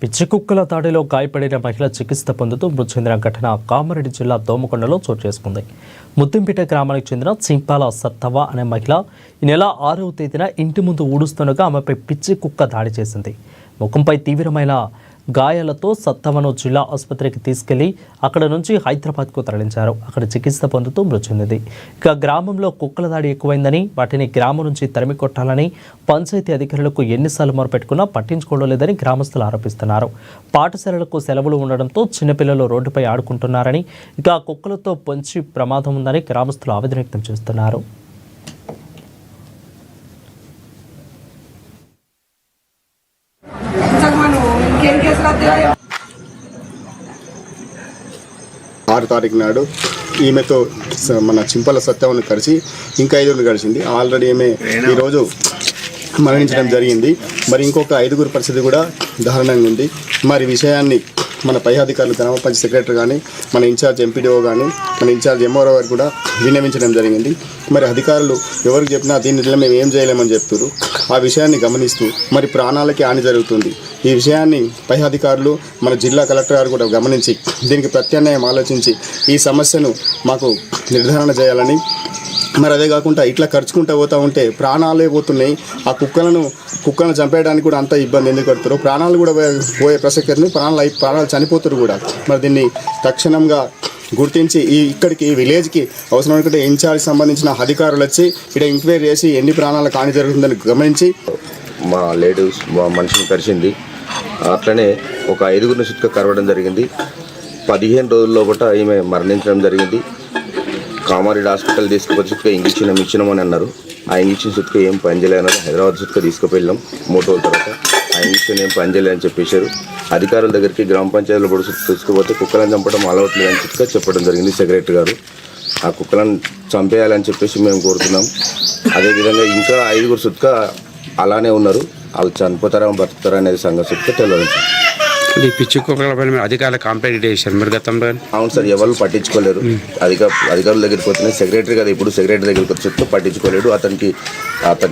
పిచ్చి కుక్కల దాడిలో గాయపడిన మహిళ చికిత్స పొందుతూ మృతి చెందిన ఘటన కామారెడ్డి జిల్లా దోమకొండలో చోటు చేసుకుంది. ముత్తంపేట గ్రామానికి చెందిన చింపాల సత్తవ అనే మహిళ ఈ నెల 6వ తేదీన ఇంటి ముందు ఊడుస్తుండగా ఆమెపై పిచ్చి కుక్క దాడి చేసింది. ముఖంపై తీవ్రమైన గాయాలతో సత్తవను జిల్లా ఆసుపత్రికి తీసుకెళ్లి అక్కడ నుంచి హైదరాబాద్కు తరలించారు. అక్కడ చికిత్స పొందుతూ మృతి చెందింది. ఇక గ్రామంలో కుక్కల దాడి ఎక్కువైందని వాటిని గ్రామం నుంచి తరిమి కొట్టాలని పంచాయతీ అధికారులకు ఎన్నిసార్లు మొరపెట్టుకున్నా పట్టించుకోవడం లేదని గ్రామస్తులు ఆరోపిస్తున్నారు. పాఠశాలలకు సెలవులు ఉండడంతో చిన్నపిల్లలు రోడ్డుపై ఆడుకుంటున్నారని, ఇక కుక్కలతో పొంచి ప్రమాదం ఉందని గ్రామస్తులు ఆవేదన వ్యక్తం చేస్తున్నారు. ఆరు తారీఖు నాడు ఈమెతో మన చింపల సత్యవను కలిసి ఇంకా 5 గడిచింది. ఆల్రెడీ ఈమె ఈరోజు మరణించడం జరిగింది. మరి ఇంకొక 5 పరిస్థితి కూడా దారుణంగా ఉంది. మరి విషయాన్ని మన పై అధికారులు గ్రామ పంచాయతీ సెక్రటరీ కానీ, మన ఇన్ఛార్జ్ ఎంపీడీఓ కానీ, మన ఇన్ఛార్జ్ ఎంఆర్ఓ గారు కూడా విన్నవించడం జరిగింది. మరి అధికారులు ఎవరికి చెప్పినా దీనిలో మేము ఏం చేయలేమని చెప్తున్నారు. ఆ విషయాన్ని గమనిస్తూ మరి ప్రాణాలకి హాని జరుగుతుంది. ఈ విషయాన్ని పై అధికారులు మన జిల్లా కలెక్టర్ గారు కూడా గమనించి దీనికి ప్రత్యామ్నాయం ఆలోచించి ఈ సమస్యను మాకు నిర్ధారణ చేయాలని, మరి అదే కాకుండా ఇట్లా ఖర్చుకుంటూ పోతూ ఉంటే ప్రాణాలే పోతున్నాయి. ఆ కుక్కలను చంపేయడానికి కూడా అంత ఇబ్బంది ఎందుకు పడుతారు, ప్రాణాలు కూడా పోయే ప్రసక్తిని ప్రాణాలు చనిపోతారు కూడా. మరి దీన్ని తక్షణంగా గుర్తించి ఇక్కడికి విలేజ్కి అవసరమైనటువంటి ఇన్ఛార్జ్ సంబంధించిన అధికారులు వచ్చి ఇక్కడ ఎంక్వైరీ చేసి ఎన్ని ప్రాణాలకు హాని జరుగుతుందని గమనించి మా లేడీస్ మా మనిషిని కరిచింది. అట్లనే ఒక 5 సుట్క కరవడం జరిగింది. 15 రోజుల్లో కూడా ఈమె మరణించడం జరిగింది. కామారెడ్డి హాస్పిటల్ తీసుకుపోతే ఇంజక్షన్ ఇచ్చినామని అన్నారు. ఆ ఇంజక్షన్ సుట్క ఏం పనిచేయలేన్నారు. హైదరాబాద్ సుట్క తీసుకుపోయాం 3 రోజుల తర్వాత. ఆ ఇంజక్షన్ ఏం పనిచేయలేదని చెప్పేశారు. అధికారుల దగ్గరికి గ్రామ పంచాయతీలో కూడా తీసుకుపోతే కుక్కలను చంపడం అలవట్లేదని సుట్క చెప్పడం జరిగింది సెక్రటరీ గారు. ఆ కుక్కలను చంపేయాలని చెప్పేసి మేము కోరుతున్నాం. అదేవిధంగా ఇంకా 5 సుట్క అలానే ఉన్నారు. వాళ్ళు చనిపోతారా బతుకుతారా అనేది సంగతి తెలియదు. ఈ పిచ్చి కుక్కల పైన అధికారులు కంప్లైంట్ చేశారు మీరు గతంలో? అవును సార్, ఎవరు పట్టించుకోలేరు. అధికారుల దగ్గరికి పోతున్నాయి. సెక్రటరీ కదా ఇప్పుడు సెక్రటరీ దగ్గరికి వచ్చి పట్టించుకోలేడు. అతనికి